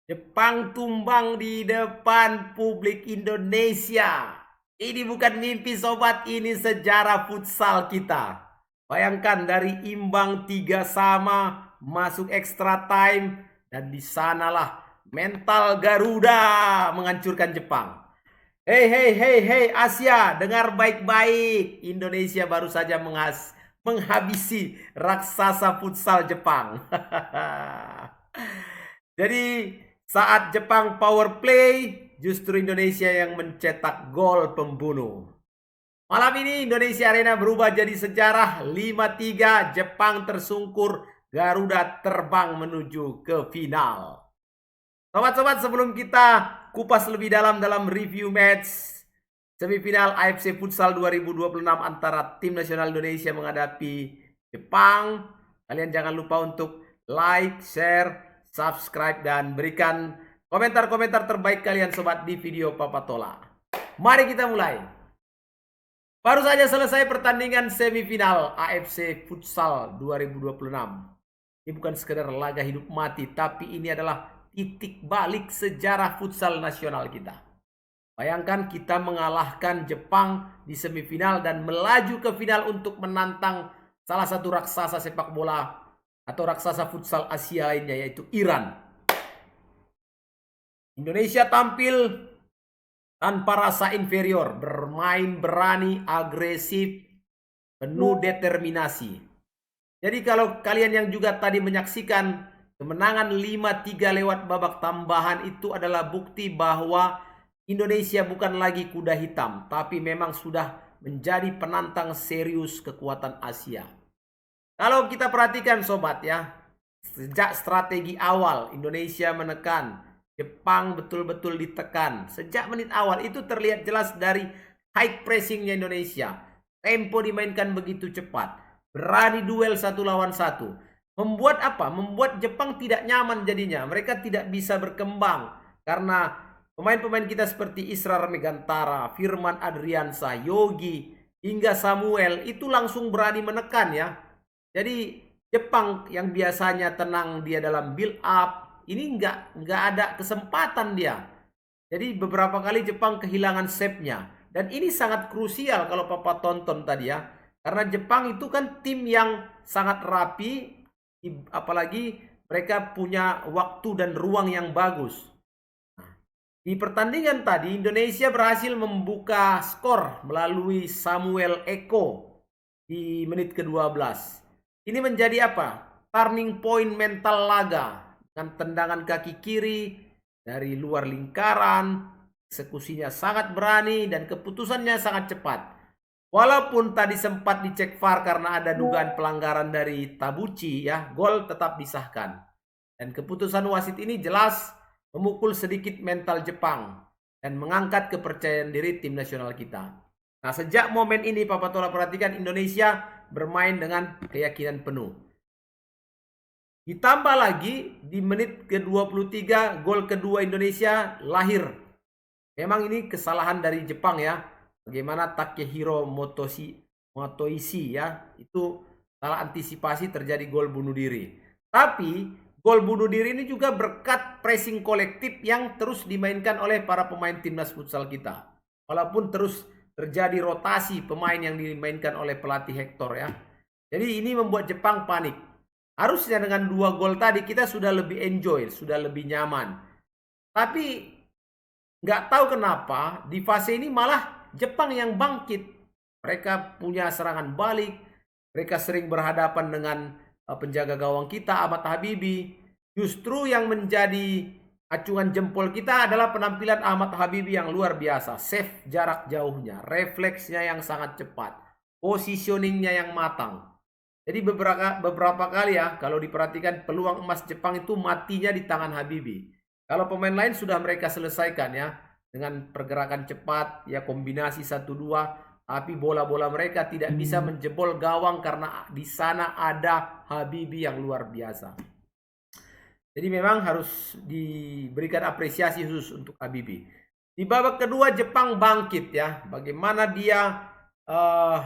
Jepang tumbang di depan publik Indonesia. Ini bukan mimpi sobat, ini sejarah futsal kita. Bayangkan dari imbang 3-3 masuk extra time dan di sanalah mental Garuda menghancurkan Jepang. Hei hei hei hei Asia, dengar baik-baik. Indonesia baru saja menghabisi raksasa futsal Jepang. Jadi saat Jepang power play, justru Indonesia yang mencetak gol pembunuh. Malam ini Indonesia Arena berubah jadi sejarah 5-3, Jepang tersungkur, Garuda terbang menuju ke final. Sobat-sobat, sebelum kita kupas lebih dalam review match semifinal AFC Futsal 2026 antara tim nasional Indonesia menghadapi Jepang, kalian jangan lupa untuk like, share, subscribe, dan berikan komentar-komentar terbaik kalian sobat di video Papa Tola. Mari kita mulai. Baru saja selesai pertandingan semifinal AFC Futsal 2026. Ini bukan sekedar laga hidup mati, tapi ini adalah titik balik sejarah futsal nasional kita. Bayangkan kita mengalahkan Jepang di semifinal dan melaju ke final untuk menantang salah satu raksasa sepak bola atau raksasa futsal Asia lainnya, yaitu Iran. Indonesia tampil tanpa rasa inferior, bermain berani, agresif, penuh determinasi. Jadi kalau kalian yang juga tadi menyaksikan kemenangan 5-3 lewat babak tambahan, itu adalah bukti bahwa Indonesia bukan lagi kuda hitam, tapi memang sudah menjadi penantang serius kekuatan Asia. Kalau kita perhatikan sobat ya, sejak strategi awal Indonesia menekan, Jepang betul-betul ditekan. Sejak menit awal itu terlihat jelas dari high pressingnya Indonesia. Tempo dimainkan begitu cepat, berani duel 1 lawan 1. Membuat apa? Membuat Jepang tidak nyaman jadinya. Mereka tidak bisa berkembang karena pemain-pemain kita seperti Israr Megantara, Firman Adriansa, Yogi, hingga Samuel itu langsung berani menekan ya. Jadi Jepang yang biasanya tenang dia dalam build up, ini nggak ada kesempatan dia. Jadi beberapa kali Jepang kehilangan shape-nya. Dan ini sangat krusial kalau Papa tonton tadi ya. Karena Jepang itu kan tim yang sangat rapi, apalagi mereka punya waktu dan ruang yang bagus. Di pertandingan tadi Indonesia berhasil membuka skor melalui Samuel Eko di menit ke-12. Ini menjadi apa? Turning point mental laga dengan tendangan kaki kiri dari luar lingkaran, eksekusinya sangat berani dan keputusannya sangat cepat. Walaupun tadi sempat dicek VAR karena ada dugaan pelanggaran dari Tabuchi ya, gol tetap disahkan. Dan keputusan wasit ini jelas memukul sedikit mental Jepang dan mengangkat kepercayaan diri tim nasional kita. Nah, sejak momen ini Papa Tola perhatikan Indonesia bermain dengan keyakinan penuh. Ditambah lagi di menit ke-23 gol kedua Indonesia lahir. Memang ini kesalahan dari Jepang ya. Bagaimana Takehiro Motoishi ya, itu salah antisipasi terjadi gol bunuh diri. Tapi gol bunuh diri ini juga berkat pressing kolektif yang terus dimainkan oleh para pemain timnas futsal kita. Walaupun terus terjadi rotasi pemain yang dimainkan oleh pelatih Hector ya. Jadi ini membuat Jepang panik. Harusnya dengan 2 gol tadi kita sudah lebih enjoy, sudah lebih nyaman. Tapi nggak tahu kenapa di fase ini malah Jepang yang bangkit. Mereka punya serangan balik. Mereka sering berhadapan dengan penjaga gawang kita, Ahmad Habibi. Justru yang menjadi acungan jempol kita adalah penampilan Ahmad Habibi yang luar biasa. Save jarak jauhnya, refleksnya yang sangat cepat, positioningnya yang matang. Jadi beberapa kali ya, kalau diperhatikan peluang emas Jepang itu matinya di tangan Habibi. Kalau pemain lain sudah mereka selesaikan ya, dengan pergerakan cepat, ya kombinasi 1-2, tapi bola-bola mereka tidak bisa menjebol gawang karena di sana ada Habibi yang luar biasa. Jadi memang harus diberikan apresiasi khusus untuk Habibi. Di babak kedua Jepang bangkit ya, bagaimana dia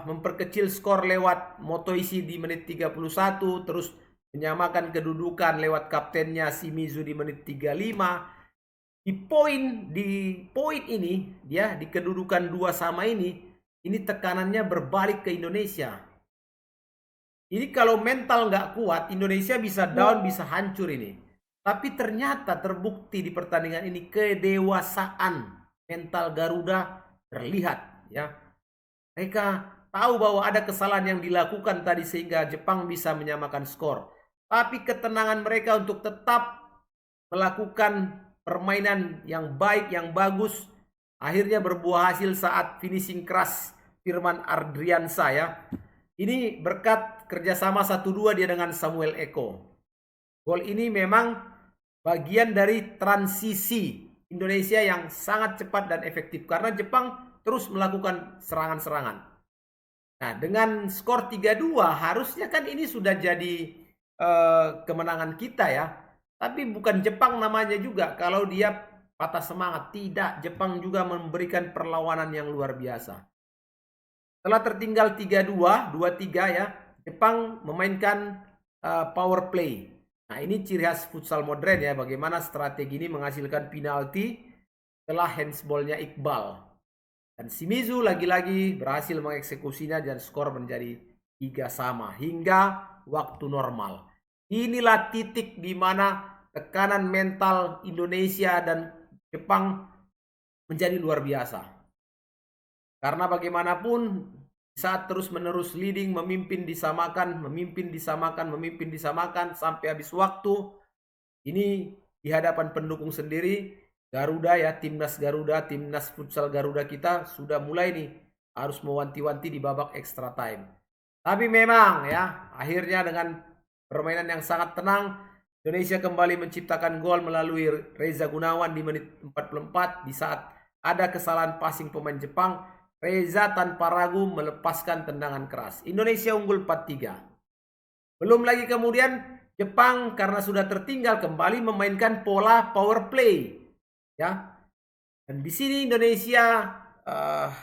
memperkecil skor lewat Motoishi di menit 31, terus menyamakan kedudukan lewat kaptennya Shimizu di menit 35. Di poin ini ya, di kedudukan 2-2 ini tekanannya berbalik ke Indonesia. Ini kalau mental nggak kuat, Indonesia bisa down, bisa hancur ini. Tapi ternyata terbukti di pertandingan ini kedewasaan mental Garuda terlihat ya. Mereka tahu bahwa ada kesalahan yang dilakukan tadi sehingga Jepang bisa menyamakan skor. Tapi ketenangan mereka untuk tetap melakukan permainan yang baik, yang bagus, akhirnya berbuah hasil saat finishing keras Firman Ardriansa ya. Ini berkat kerjasama 1-2 dia dengan Samuel Eko. Gol ini memang bagian dari transisi Indonesia yang sangat cepat dan efektif karena Jepang terus melakukan serangan-serangan. Nah, dengan skor 3-2 harusnya kan ini sudah jadi kemenangan kita ya. Tapi bukan Jepang namanya juga kalau dia patah semangat. Tidak, Jepang juga memberikan perlawanan yang luar biasa. Setelah tertinggal 3-2, 2-3 ya, Jepang memainkan power play. Nah, ini ciri khas futsal modern ya, bagaimana strategi ini menghasilkan penalti setelah handsballnya Iqbal. Dan Shimizu lagi-lagi berhasil mengeksekusinya dan skor menjadi 3-3 hingga waktu normal. Inilah titik di mana tekanan mental Indonesia dan Jepang menjadi luar biasa. Karena bagaimanapun saat terus-menerus leading, memimpin disamakan sampai habis waktu. Ini di hadapan pendukung sendiri, Garuda ya, timnas Garuda, timnas futsal Garuda kita sudah mulai nih harus mewanti-wanti di babak extra time. Tapi memang ya, akhirnya dengan permainan yang sangat tenang, Indonesia kembali menciptakan gol melalui Reza Gunawan di menit 44 di saat ada kesalahan passing pemain Jepang. Reza tanpa ragu melepaskan tendangan keras. Indonesia unggul 4-3. Belum lagi kemudian Jepang karena sudah tertinggal kembali memainkan pola power play. Ya. Dan di sini Indonesia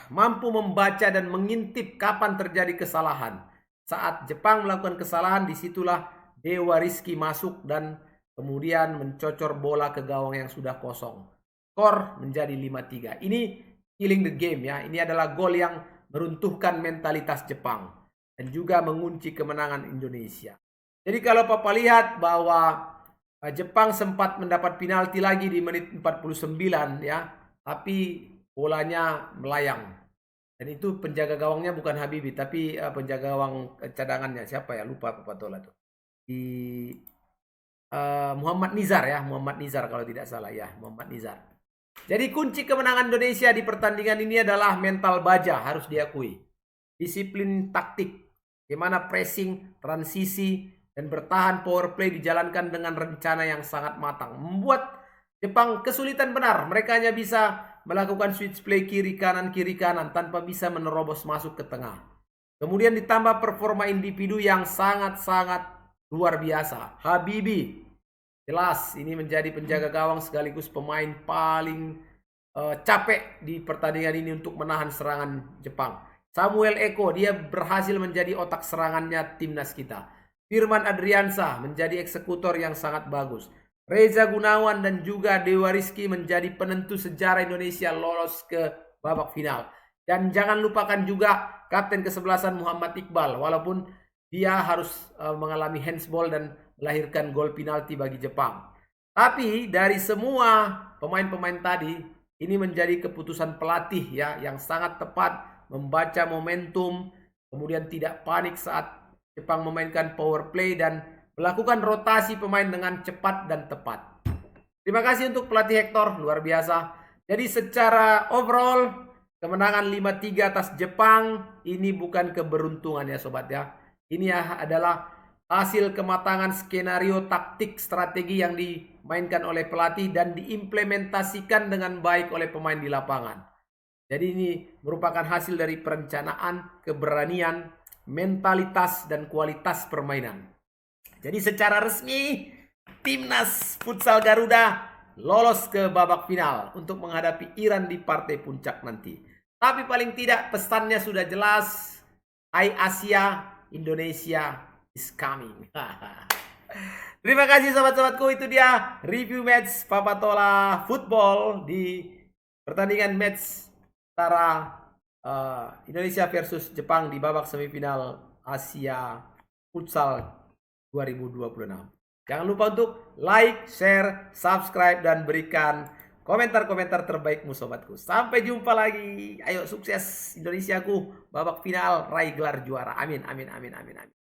mampu membaca dan mengintip kapan terjadi kesalahan. Saat Jepang melakukan kesalahan, disitulah Dewa Rizky masuk dan kemudian mencocor bola ke gawang yang sudah kosong. Skor menjadi 5-3. Ini killing the game ya. Ini adalah gol yang meruntuhkan mentalitas Jepang dan juga mengunci kemenangan Indonesia. Jadi kalau Papa lihat bahwa Jepang sempat mendapat penalti lagi di menit 49 ya, tapi bolanya melayang. Dan itu penjaga gawangnya bukan Habibie, tapi penjaga gawang cadangannya siapa ya? Lupa Papa Tola tuh. Di Muhammad Nizar ya, Muhammad Nizar kalau tidak salah ya, Muhammad Nizar. Jadi kunci kemenangan Indonesia di pertandingan ini adalah mental baja, harus diakui. Disiplin taktik, bagaimana pressing, transisi, dan bertahan power play dijalankan dengan rencana yang sangat matang. Membuat Jepang kesulitan benar. Mereka hanya bisa melakukan switch play kiri kanan tanpa bisa menerobos masuk ke tengah. Kemudian ditambah performa individu yang sangat-sangat luar biasa. Habibie jelas ini menjadi penjaga gawang sekaligus pemain paling capek di pertandingan ini untuk menahan serangan Jepang. Samuel Eko, dia berhasil menjadi otak serangannya timnas kita. Firman Ardriansa menjadi eksekutor yang sangat bagus. Reza Gunawan dan juga Dewa Rizky menjadi penentu sejarah Indonesia lolos ke babak final. Dan jangan lupakan juga kapten kesebelasan Muhammad Iqbal, walaupun dia harus mengalami handsball dan melahirkan gol penalti bagi Jepang. Tapi dari semua pemain-pemain tadi, ini menjadi keputusan pelatih ya yang sangat tepat, membaca momentum, kemudian tidak panik saat Jepang memainkan power play dan melakukan rotasi pemain dengan cepat dan tepat. Terima kasih untuk pelatih Hector, luar biasa. Jadi secara overall kemenangan 5-3 atas Jepang ini bukan keberuntungan ya sobat ya. Ini adalah hasil kematangan skenario taktik strategi yang dimainkan oleh pelatih dan diimplementasikan dengan baik oleh pemain di lapangan. Jadi ini merupakan hasil dari perencanaan, keberanian, mentalitas, dan kualitas permainan. Jadi secara resmi timnas futsal Garuda lolos ke babak final untuk menghadapi Iran di partai puncak nanti. Tapi paling tidak pesannya sudah jelas. Hai Asia, Indonesia is coming. Terima kasih sobat-sobatku, itu dia review match Papatola Football di pertandingan match antara Indonesia versus Jepang di babak semifinal Asia Futsal 2026. Jangan lupa untuk like, share, subscribe, dan berikan komentar-komentar terbaikmu sobatku. Sampai jumpa lagi. Ayo sukses Indonesiaku babak final, raih gelar juara. Amin, amin, amin, amin, amin.